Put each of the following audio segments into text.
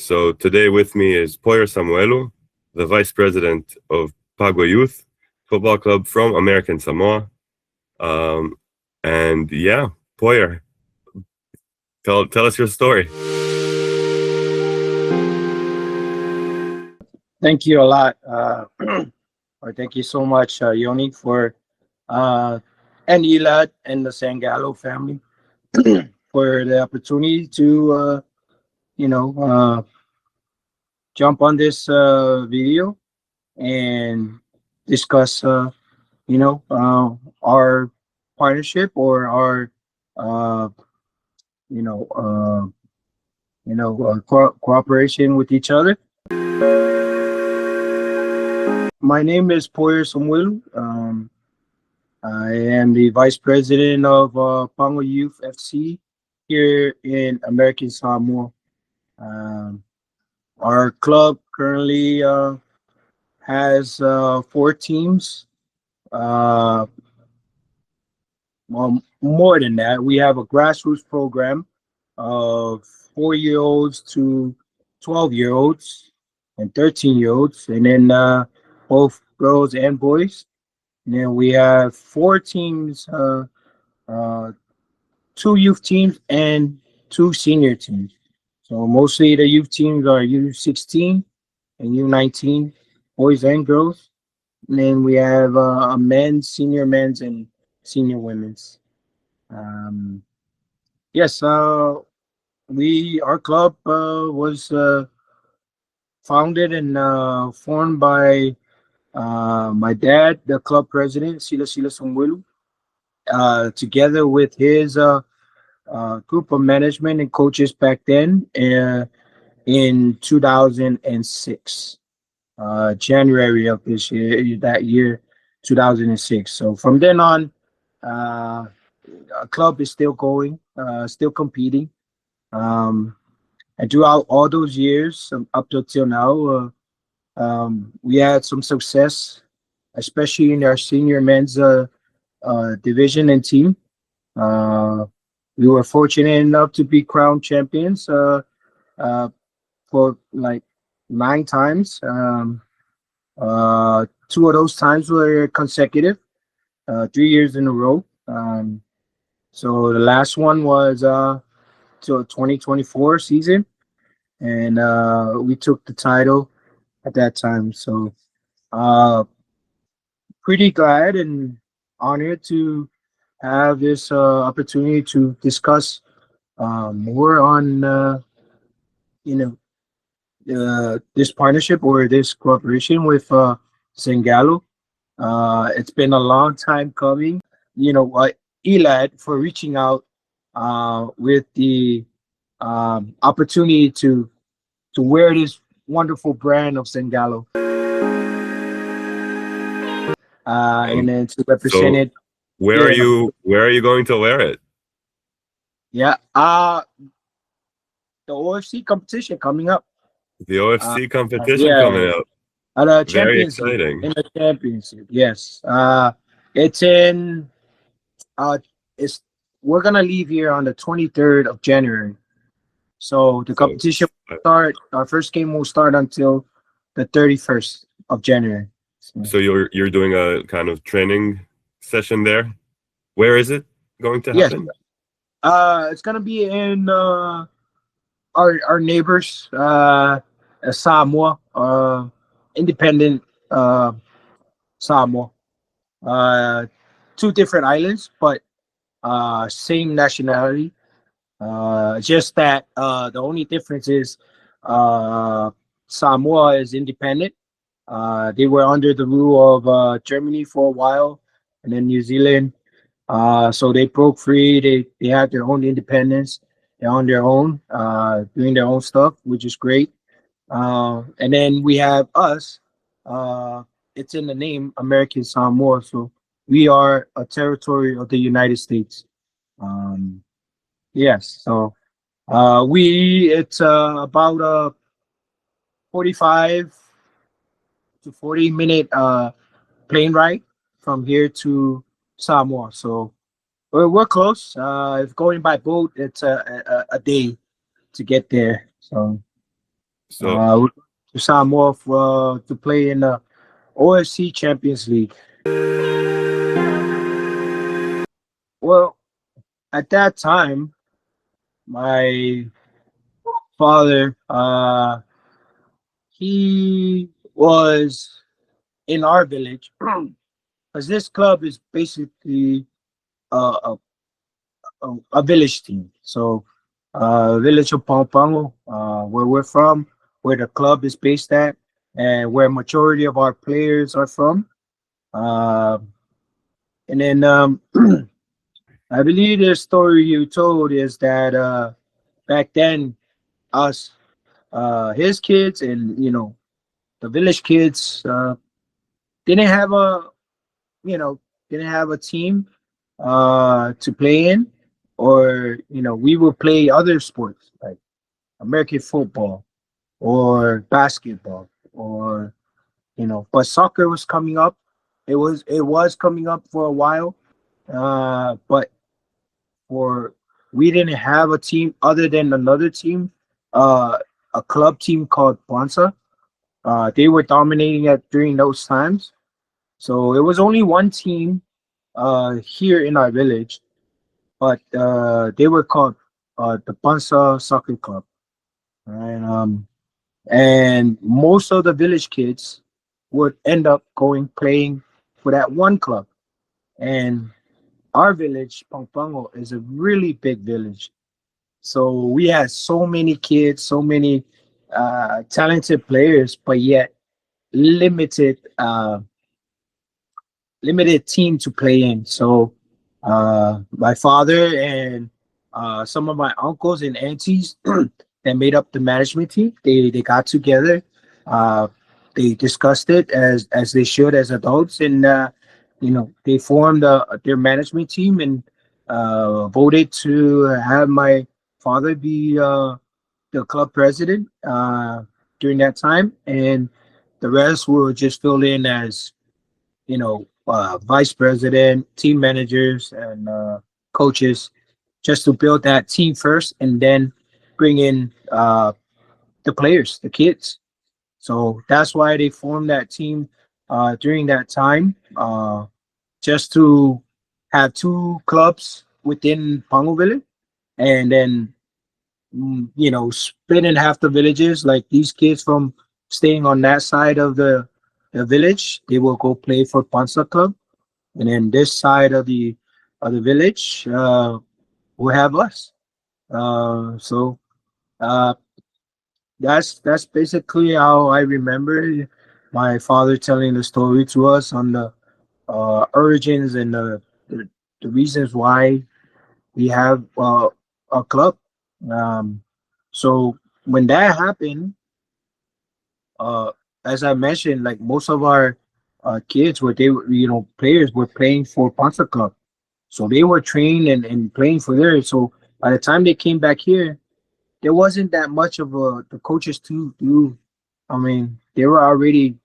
So today with me is Poyer Samuelu, the Vice President of Pago Youth Football Club from American Samoa. And yeah, Poyer, tell us your story. Thank you a lot, or thank you so much, Yoni, and Elad and the Sangalo family for the opportunity to, jump on this video and discuss, our partnership or our, uh, you know, uh, cooperation with each other. My name is Poyer Samuelu. I am the vice president of Pago Youth FC here in American Samoa. Um, our club currently has 4 teams. Well, more than that, we have a grassroots program of 4-year-olds to 12-year-olds and 13-year-olds, and then both girls and boys. And then we have 4 teams, uh, 2 youth teams and 2 senior teams. So mostly the youth teams are U16 and U19, boys and girls. And then we have a senior men's, and senior women's. Um, yes, our club was founded and formed by my dad, the club president, Sila Samuelu, together with his group of management and coaches back then in 2006, January of that year, 2006. So from then on, our club is still going, still competing. Um, and throughout all those years, up till now, we had some success, especially in our senior men's division and team. Uh, we were fortunate enough to be crowned champions uh, for like 9 times. 2 of those times were consecutive, 3 years in a row. So the last one was till 2024 season, and we took the title at that time. So pretty glad and honored to have this opportunity to discuss more on you know this partnership or this cooperation with Sangalo. It's been a long time coming. Elad for reaching out with the opportunity to wear this wonderful brand of Sangalo, and And then to represent so it where here are in the you where are you going to wear it? yeah. The OFC competition coming up. The Uh, OFC competition yeah, coming up. at the Very Champions League. exciting. In the Champions League, yes. It's in. It's We're gonna leave here on the 23rd of January. So the So competition will start. Our first game will start until the 31st of January. So, so you're doing a kind of training session there. Where is it going to yes, happen? it's gonna be in our neighbors, Samoa, independent Samoa. Uh, 2 different islands, but same nationality. Just that the only difference is Samoa is independent. They were under the rule of Germany for a while, and then New Zealand. So they broke free. They had their own independence. They're on their own, doing their own stuff, which is great. And then we have us. Uh, it's in the name American Samoa, so we are a territory of the United States. Um, yes, so we it's about a 45 to 40 minute plane ride from here to Samoa. So we're close. If going by boat, it's a day to get there. So So To Samoa to play in the OFC Champions League. Well, at that time, my father, he was in our village because this club is basically a, a village team. So, village of Pampanga, where we're from, where the club is based at, and where majority of our players are from. Uh, and then I believe the story you told is that back then us, his kids, and the village kids didn't have a you know didn't have a team to play in, or we would play other sports like American football or basketball, or but soccer was coming up. It was coming up for a while, but for we didn't have a team other than another team, uh, a club team called Panza. They were dominating at during those times. So it was only one team here in our village, but they were called the Panza Soccer Club. And most of the village kids would end up going playing for that one club. And our village, Pangpango, is a really big village. So we had so many kids, so many talented players, but yet limited limited team to play in. So my father and some of my uncles and aunties that made up the management team, they got together. Uh, they discussed it as they should as adults, and they formed their management team and voted to have my father be the club president during that time, and the rest will just fill in as vice president, team managers, and coaches, just to build that team first, and then bring in the players, the kids. So that's why they formed that team during that time, just to have two clubs within Pango Village, and then split in half the villages. Like these kids from staying on that side of the village, they will go play for Panza Club, and then this side of the village will have us. So uh, that's basically how I remember my father telling the story to us on the origins and the reasons why we have a club. Um, so when that happened, uh, as I mentioned, like most of our kids were they were, players were playing for Panza Club. So they were trained and playing for there. So by the time they came back here, there wasn't that much of the coaches to do. I mean, they were already,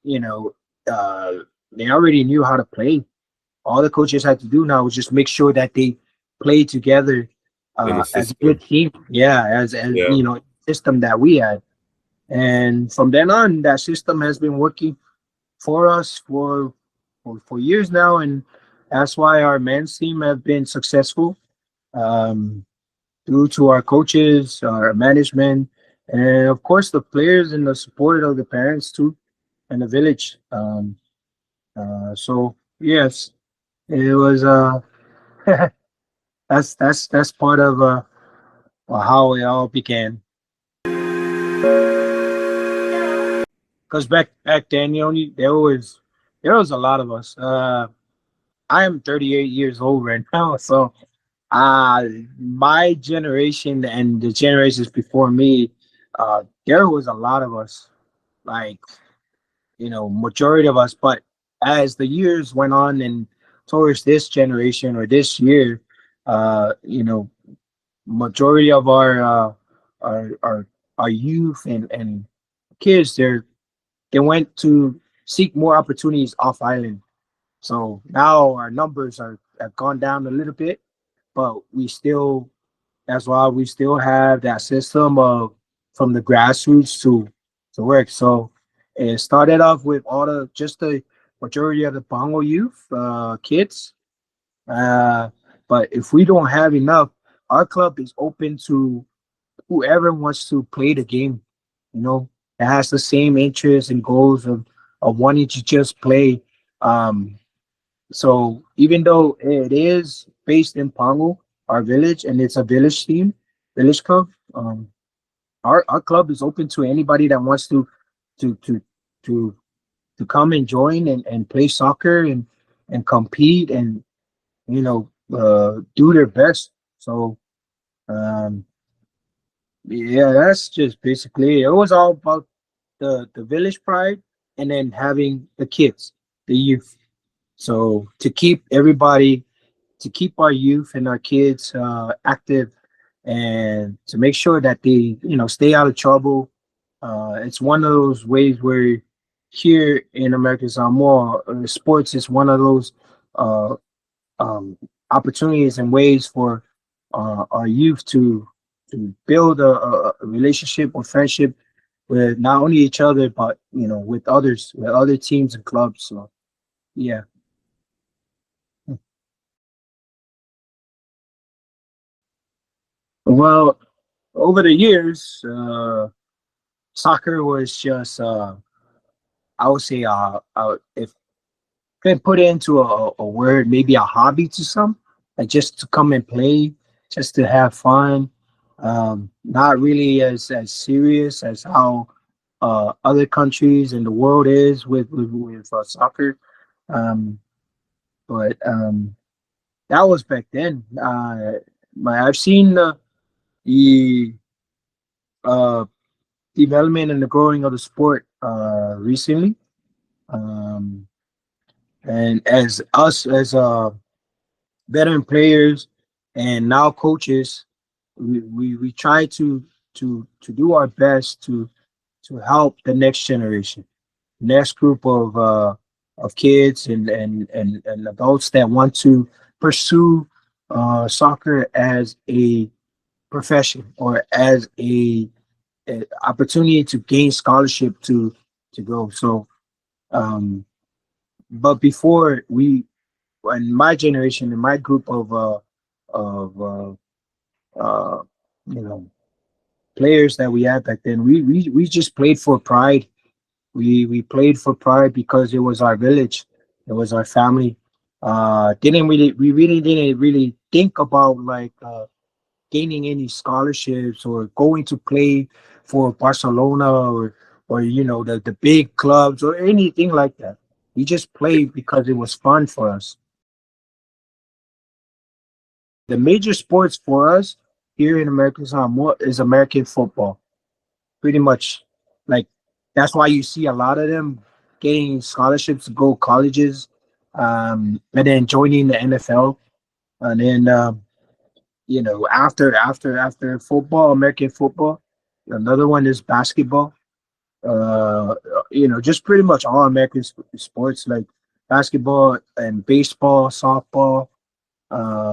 you know, uh, they already knew how to play. All the coaches had to do now was just make sure that they play together in the as a good system, team. Yeah, as yeah, system that we had. And from then on, that system has been working for us for years now, and that's why our men's team have been successful, um, due to our coaches, our management, and of course the players and the support of the parents too, and the village. So yes, it was. That's part of how it all began. Because back then, there was a lot of us. I am 38 years old right now, so uh my generation and the generations before me, there was a lot of us, like majority of us. But as the years went on and towards this generation or this year, uh, you know, majority of our our our youth and kids, they went to seek more opportunities off island. So now our numbers have gone down a little bit, but we still that's why we still have that system of from the grassroots to work. So it started off with the majority of the Pago Youth kids. Uh, but if we don't have enough, our club is open to whoever wants to play the game. You know, that has the same interests and goals of wanting to just play. Um, so even though it is based in Pango, our village, and it's a village club, our club is open to anybody that wants to to to to come and join and play soccer and compete and do their best. So um, yeah, that's just basically it. It was all about the village pride and then having the kids, the youth. So to keep our youth and our kids active and to make sure that they stay out of trouble. It's one of those ways where here in American Samoa, sports is one of those uh, um, opportunities and ways for our youth to build a relationship or friendship with not only each other but with others, with other teams and clubs. So yeah. Well, over the years, soccer was just I would say if can put it into a word, maybe a hobby to some, like just to come and play, just to have fun. Not really as serious as how other countries in the world is with soccer. Um, but that was back then. I've seen the uh, development and the growing of the sport recently. Um, and as us as veteran players and now coaches, we try to do our best to help the next generation, next group of kids and adults that want to pursue soccer as a profession or as a opportunity to gain scholarship to go. So, um, but before we, in my generation, in my group of uh, you know players that we had back then, we just played for pride. We played for pride because it was our village, it was our family. Didn't really we really didn't really think about like gaining any scholarships or going to play for Barcelona or the big clubs or anything like that. We just played because it was fun for us. The major sports for us here in American Samoa is American football, pretty much. Like that's why you see a lot of them getting scholarships to go colleges, and then joining the NFL, and then after football, American football, another one is basketball. Uh, just pretty much all American sports like basketball and baseball, softball,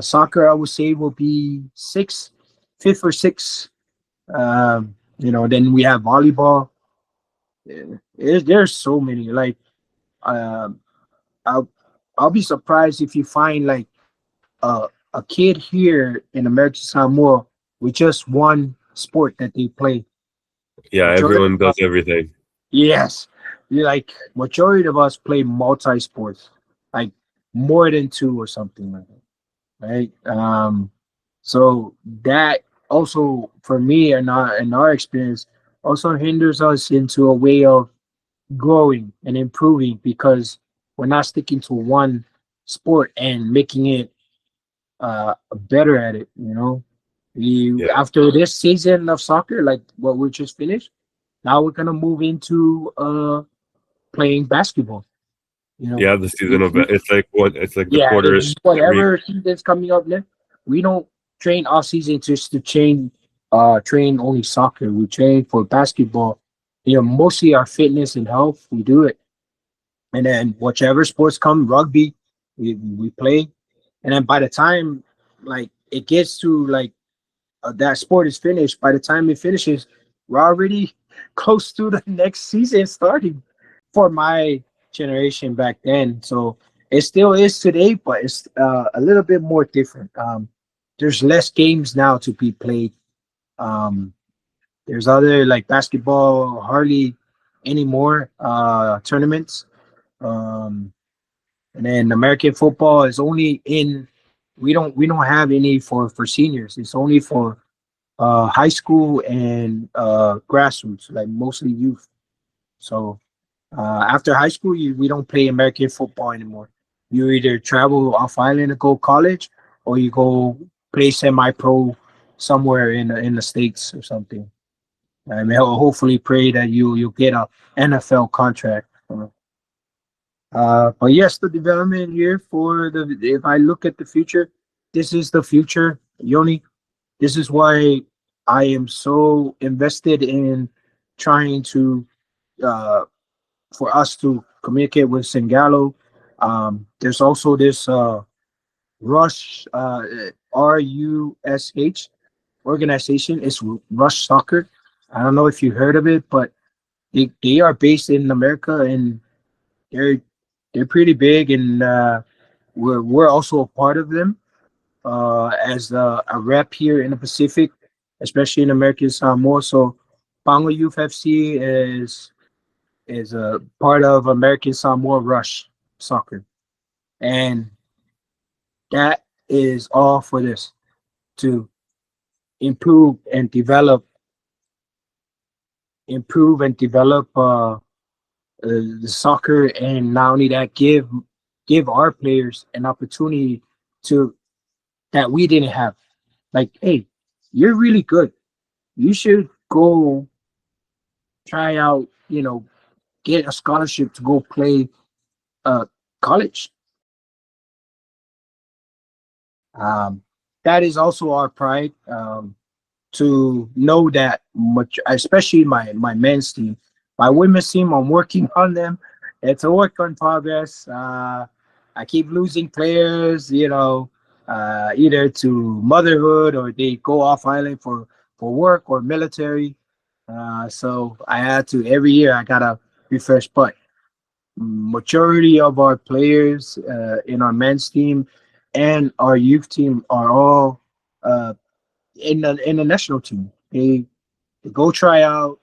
soccer. I would say will be fifth or sixth. Then we have volleyball. There's so many. Like, um, I'll I'll be surprised if you find like a kid here in American Samoa with just one sport that they play. Yeah, Majority everyone of does us, everything. yes, like majority of us play multi sports, like more than two or something like that, right? So that also for me and our experience also hinders us into a way of growing and improving because we're not sticking to one sport and making it better at it. We Yeah, after this season of soccer, like what we just finished, now we're gonna move into playing basketball. You know, yeah. The season we, of we, it's like what it's like the yeah, quarter it's every. whatever season's coming up next. We don't train off season just to train only soccer. We train for basketball. Mostly our fitness and health. We do it, and then whichever sports come, rugby, we play, and then by the time like it gets to like that sport is finished, by the time it finishes, we're already close to the next season starting for my generation back then. So it still is today, but it's a little bit more different. There's less games now to be played. Um, there's other like basketball, hardly anymore tournaments. Um, and then American football is only in. We don't have any for seniors. It's only for high school and grassroots, like mostly youth. So after high school, we don't play American football anymore. You either travel off island to go college, or you go play semi-pro somewhere in the states or something. I mean, hopefully pray that you'll get a NFL contract. But yes, the development here for the if I look at the future, this is the future, Yoni. This is why I am so invested in trying to uh, for us to communicate with Sangalo. There's also this Rush RUSH organization. It's Rush Soccer. I don't know if you heard of it, but they are based in America and they're they're pretty big and we're also a part of them as a rep here in the Pacific, especially in American Samoa. So Pago Youth FC is a part of American Samoa Rush Soccer, and that is all for this to improve and develop, the soccer, and not only that, give our players an opportunity to that we didn't have. Like, hey, you're really good. You should go try out. Get a scholarship to go play college. Um, that is also our pride to know that much, especially my men's team. My women's team, I'm working on them. It's a work in progress. I keep losing players, either to motherhood or they go off island for work or military. So I had to every year I gotta refresh. But majority of our players in our men's team and our youth team are all uh, in the national team. They go try out.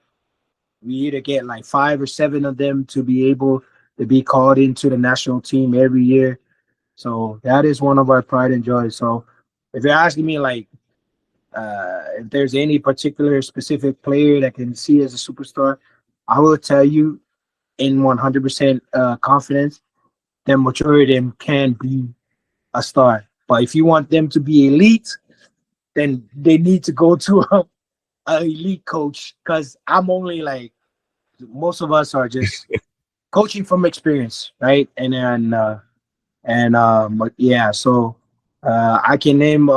We either get like 5 or 7 of them to be able to be called into the national team every year. So that is one of our pride and joy. So if you're asking me like if there's any particular specific player that can see as a superstar, I will tell you in 100% confidence the majority of them can be a star. But if you want them to be elite, then they need to go to a elite coach because I'm only like most of us are just coaching from experience, right? But yeah, so I can name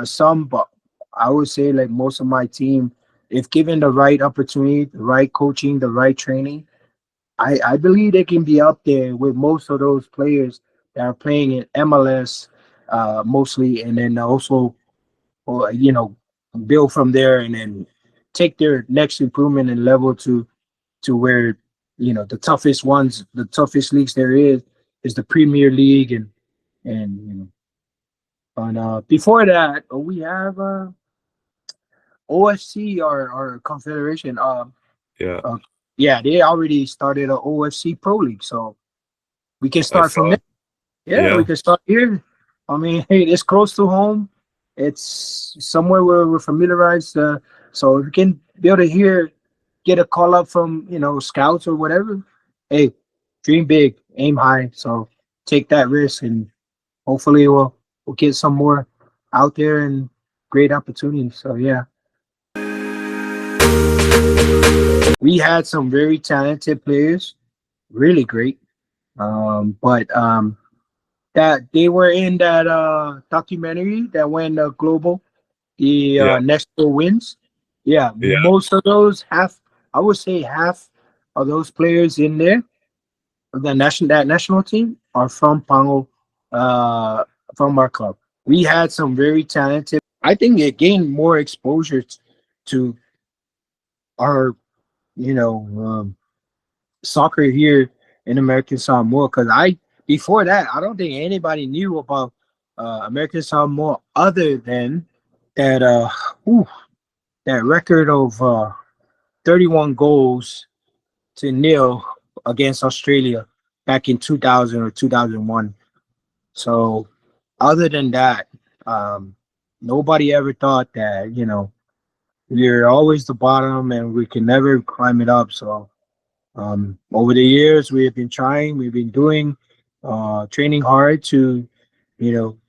some, but I would say like most of my team, if given the right opportunity, the right coaching, the right training, I believe they can be up there with most of those players that are playing in MLS mostly, and then also, or build from there, and then take their next improvement and level to where the toughest ones, the toughest leagues there is the Premier League, and. And before that, we have OFC, our confederation. Yeah, Uh, yeah, they already started a OFC Pro League, so we can I start from saw. there. Yeah, we Yeah, can start here. I mean, hey, it's close to home. It's somewhere where we're familiarized. So if we can build it here, get a call up from scouts or whatever. Hey, dream big, aim high. So take that risk, and hopefully we'll get some more out there and great opportunities. So yeah, we had some very talented players, really great. But that they were in that documentary that went global, the yeah, next four wins. Yeah, yeah, most of those half, I would say half of those players in there, that national team are from Pango, from our club. We had some very talented. I think it gained more exposure to our soccer here in American Samoa. Because before that, I don't think anybody knew about American Samoa other than that whew, that record of 31 goals to nil against Australia back in 2000 or 2001. So other than that, um, nobody ever thought that we're always the bottom and we can never climb it up. So over the years, we have been trying, we've been doing, training hard to,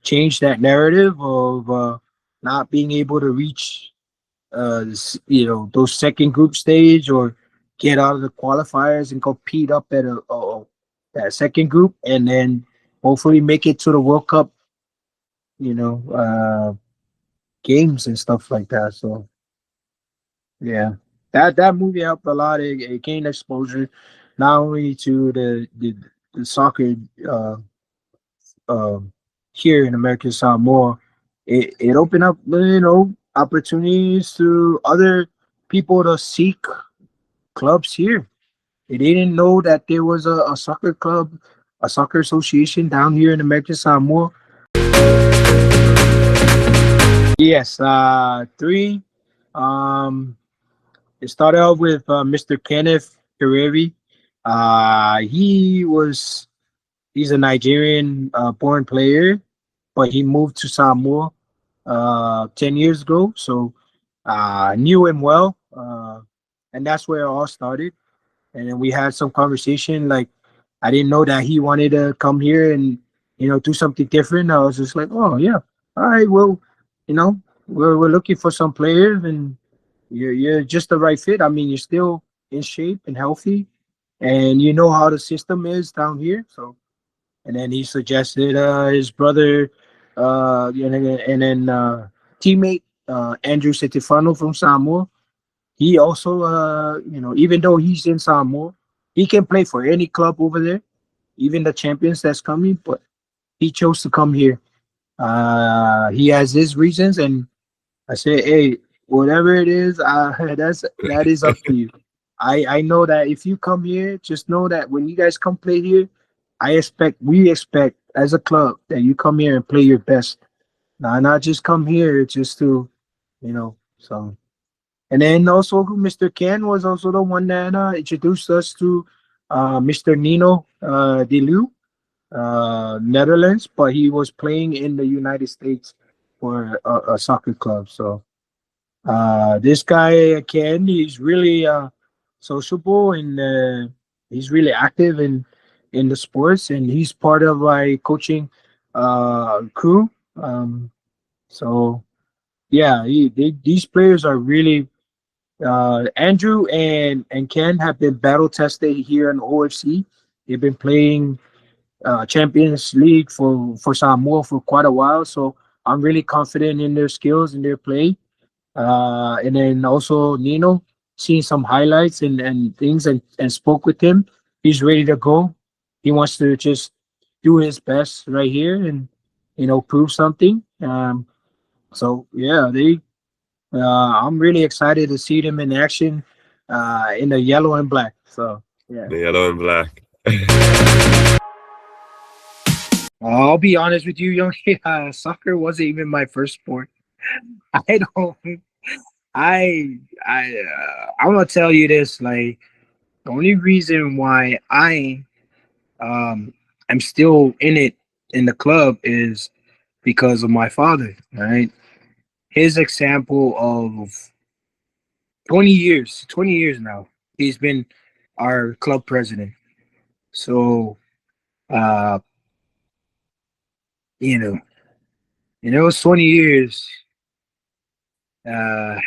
change that narrative of not being able to reach, those second group stage or get out of the qualifiers and compete up at that second group, and then hopefully make it to the World Cup, you know, uh, games and stuff like that. So yeah, that movie helped a lot. It gained exposure not only to the soccer uh, uh, here in American Samoa. It opened up opportunities to other people to seek clubs here. They didn't know that there was a soccer club, a soccer association down here in American Samoa. Yes, three. Um, It started out with Mr. Kenneth Kereri. He's a Nigerian born player, but he moved to Samoa 10 years ago. So knew him well, and that's where it all started. And then we had some conversation. Like, I didn't know that he wanted to come here and do something different. I was just like, oh yeah, all right, well, you know, we're looking for some players, and you're just the right fit. I mean, you're still in shape and healthy, and you know how the system is down here. So, and then he suggested his brother, and then teammate Andrew Setifano from Samoa. He also, even though he's in Samoa, he can play for any club over there, even the champions that's coming. But he chose to come here. He has his reasons, and I say, hey, whatever it is, that is up to you. I know that if you come here, just know that when you guys come play here, we expect as a club that you come here and play your best. Now, not just come here just to, so. And then also Mr. Ken was also the one that introduced us to Mr. Nino Delu, Netherlands, but he was playing in the United States for a soccer club. So this guy Ken, he's really sociable, and he's really active in the sports, and he's part of my coaching crew. So yeah, these players are really Andrew and Ken have been battle tested here in OFC. They've been playing Champions League for Samoa for quite a while, so I'm really confident in their skills and their play. And then also Nino, seen some highlights and things, and spoke with him. He's ready to go. He wants to just do his best right here and prove something. So yeah, I'm really excited to see them in action in the yellow and black. So yeah, The yellow and black. I'll be honest with you, young. Soccer wasn't even my first sport. I don't. I'm gonna tell you this. Like, the only reason why I am still in it in the club is because of my father. Right, his example of 20 years now. He's been our club president. So, uh, you know, in those 20 years, uh,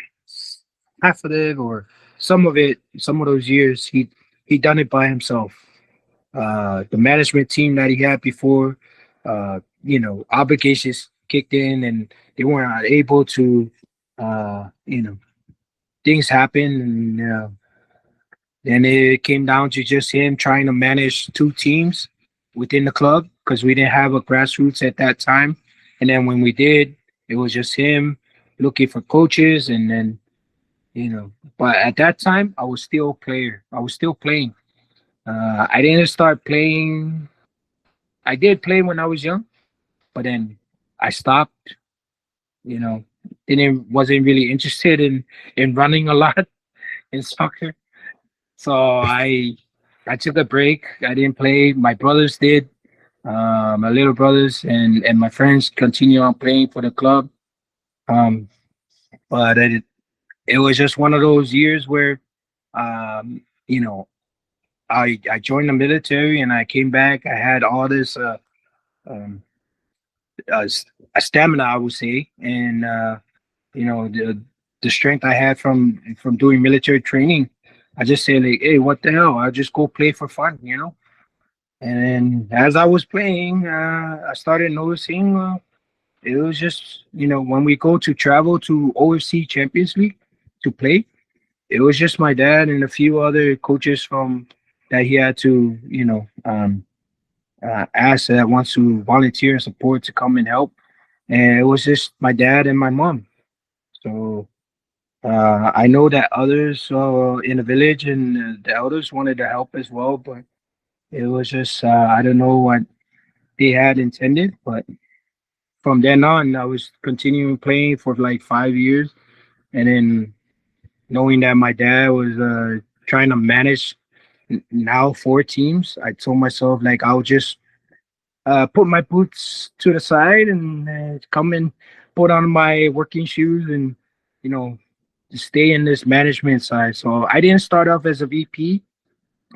half of it or some of it, some of those years, he done it by himself. The management team that he had before, obligations kicked in, and they weren't able to, things happen, and then it came down to just him trying to manage two teams within the club because we didn't have a grassroots at that time. And then when we did, it was just him looking for coaches, and then But at that time, I was still a player. I was still playing. I didn't start playing. I did play when I was young, but then I stopped. You know, didn't wasn't really interested in running a lot in soccer. So I took a break. I didn't play. My brothers did. My little brothers and my friends continue on playing for the club. Um, but it was just one of those years where, um, you know, I joined the military and I came back. I had all this um, uh, a stamina, I would say, and the strength I had from doing military training. I just say like, hey, what the hell? I'll just go play for fun. And then as I was playing, I started noticing it was just when we go to travel to OFC Champions League to play, it was just my dad and a few other coaches from that he had to ask that wants to volunteer and support to come and help, and it was just my dad and my mom. So I know that others in the village and the elders wanted to help as well, but it was just I don't know what they had intended. But from then on, I was continuing playing for like 5 years, and then knowing that my dad was trying to manage now 4 teams, I told myself like I'll just put my boots to the side and come and put on my working shoes and you know stay in this management side. So I didn't start off as a VP.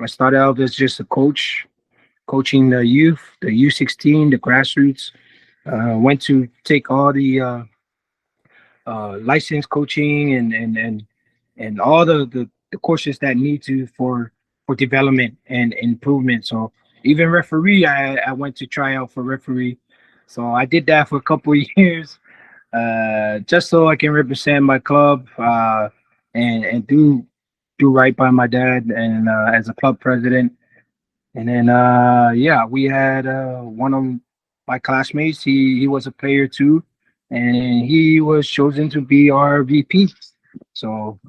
I started out as just a coach, coaching the youth, the U16, the grassroots. Went to take all the license coaching and all the courses that need to for development and improvement. So even referee, I went to try out for referee. So I did that for a couple of years, just so I can represent my club and do right by my dad and as a club president. And then yeah, we had one of my classmates. He was a player too, and he was chosen to be our VP. So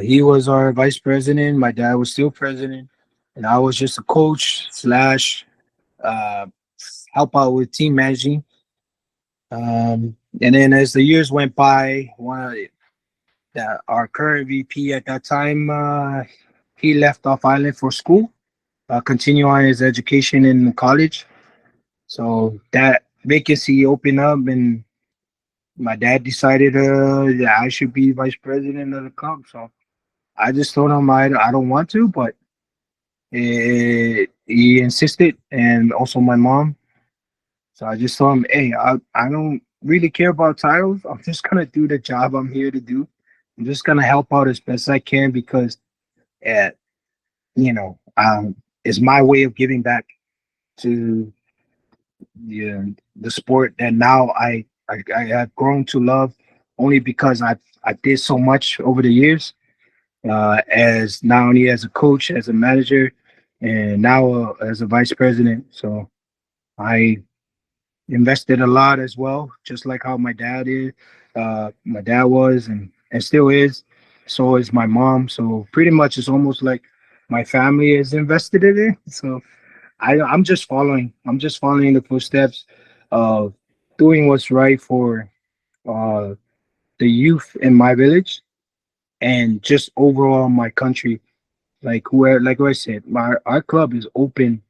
he was our vice president. My dad was still president, and I was just a coach slash uh, help out with team managing. And then as the years went by, our current VP at that time, he left off island for school, continue on his education in college. So that vacancy opened up, and my dad decided that I should be vice president of the club. So I just told him I don't want to, but he insisted, and also my mom. So I just told him, hey, I don't really care about titles. I'm just gonna do the job I'm here to do. I'm just gonna help out as best I can because, uh, it's my way of giving back to the sport that now I have grown to love, only because I did so much over the years, as not only as a coach, as a manager, and now as a vice president. So I invested a lot as well, just like how my dad is. My dad was and still is. So is my mom. So pretty much it's almost like my family is invested in it. So I'm just following. I'm just following the footsteps of doing what's right for uh, the youth in my village and just overall my country. Like I said, our club is open.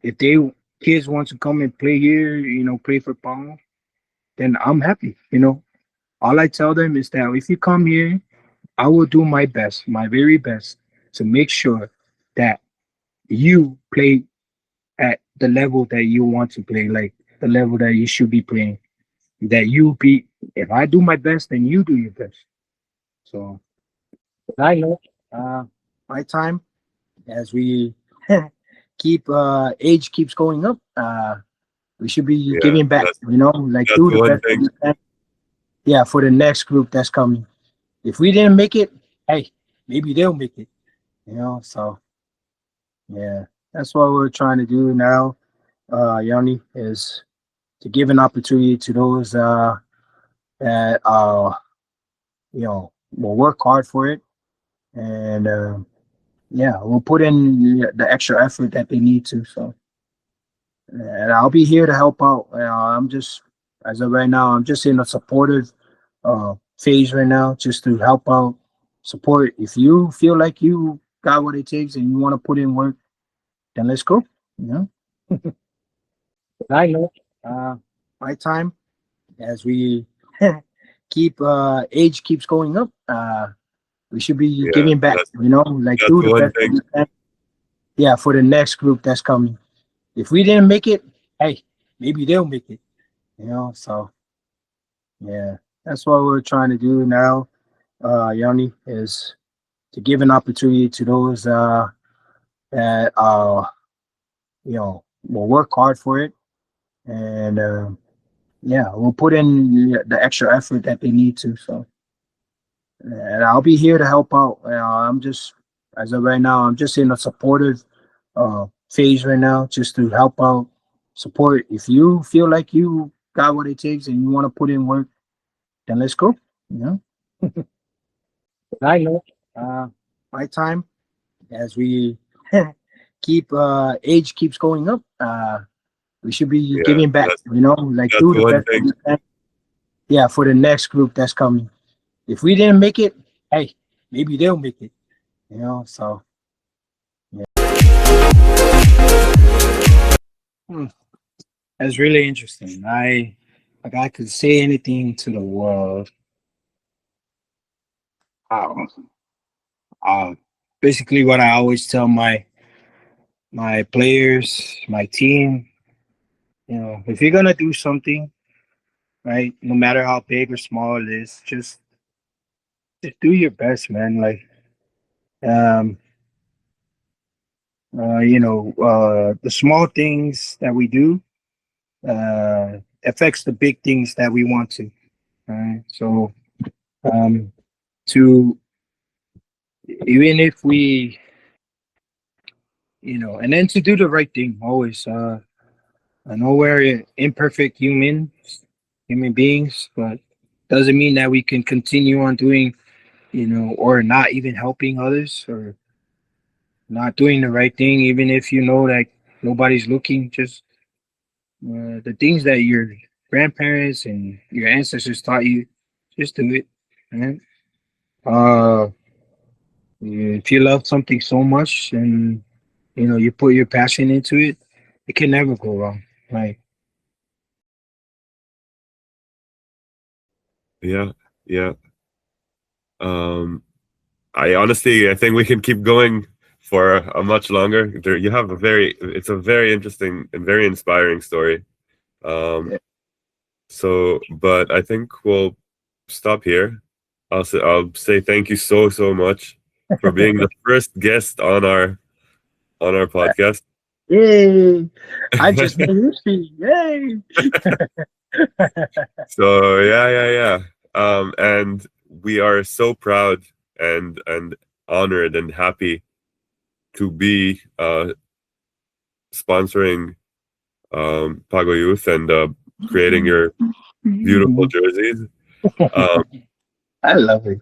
If they kids want to come and play here, play for Pago, then I'm happy. All I tell them is that if you come here, I will do my best, my very best, to make sure that you play at the level that you want to play, like the level that you should be playing. That you be, if I do my best, then you do your best. So I know my time as we keep age keeps going up. We should be Yeah, giving back, like that's do the one best that thing. we can. Yeah, for the next group that's coming. If we didn't make it, hey, maybe they'll make it. So yeah, that's what we're trying to do now, Yanni, is to give an opportunity to those that we'll work hard for it, and yeah, we'll put in the extra effort that they need to. So, and I'll be here to help out. I'm just, as of right now, I'm just in a supportive phase right now, just to help out, support. If you feel like you got what it takes and you want to put in work, then let's go. You know, I know. My time, as we keep age keeps going up, we should be Yeah, giving back. Like that's do the one best that thing. we can. Yeah, for the next group that's coming. If we didn't make it, hey, maybe they'll make it. So yeah, that's what we're trying to do now, Yanni, is to give an opportunity to those that will work hard for it, and yeah, we'll put in the extra effort that they need to. So, and I'll be here to help out. I'm just, as of right now, I'm just in a supportive phase right now, just to help out, support. If you feel like you got what it takes and you want to put in work, then let's go. You know, I know. My time, as we keep age keeps going up, we should be Yeah, giving back. Like that's do the one best that thing. we can. Yeah, for the next group that's coming. If we didn't make it, hey, maybe they'll make it. So yeah. That's really interesting. I could say anything to the world. Um, uh, Basically, what I always tell my players, my team, if you're gonna do something, right, no matter how big or small it is, just do your best, man. Like, um, the small things that we do affects the big things that we want to. Right. So, um, to even if we, and then to do the right thing always. I know we're imperfect human beings, but doesn't mean that we can continue on doing, or not even helping others or not doing the right thing, even if you know that nobody's looking. Just the things that your grandparents and your ancestors taught you, just do it. Right? Uh, if you love something so much and you put your passion into it, it can never go wrong. Like, Yeah, yeah. Um, I think we can keep going for a much longer. There, you have it's a very interesting and very inspiring story. Um, yeah. but I think we'll stop here. I'll say thank you so much for being the first guest on our podcast. Yay! I just made history. Yay! So yeah. And we are so proud and honored and happy to be sponsoring Pago Youth and creating your beautiful jerseys. Um, I love it.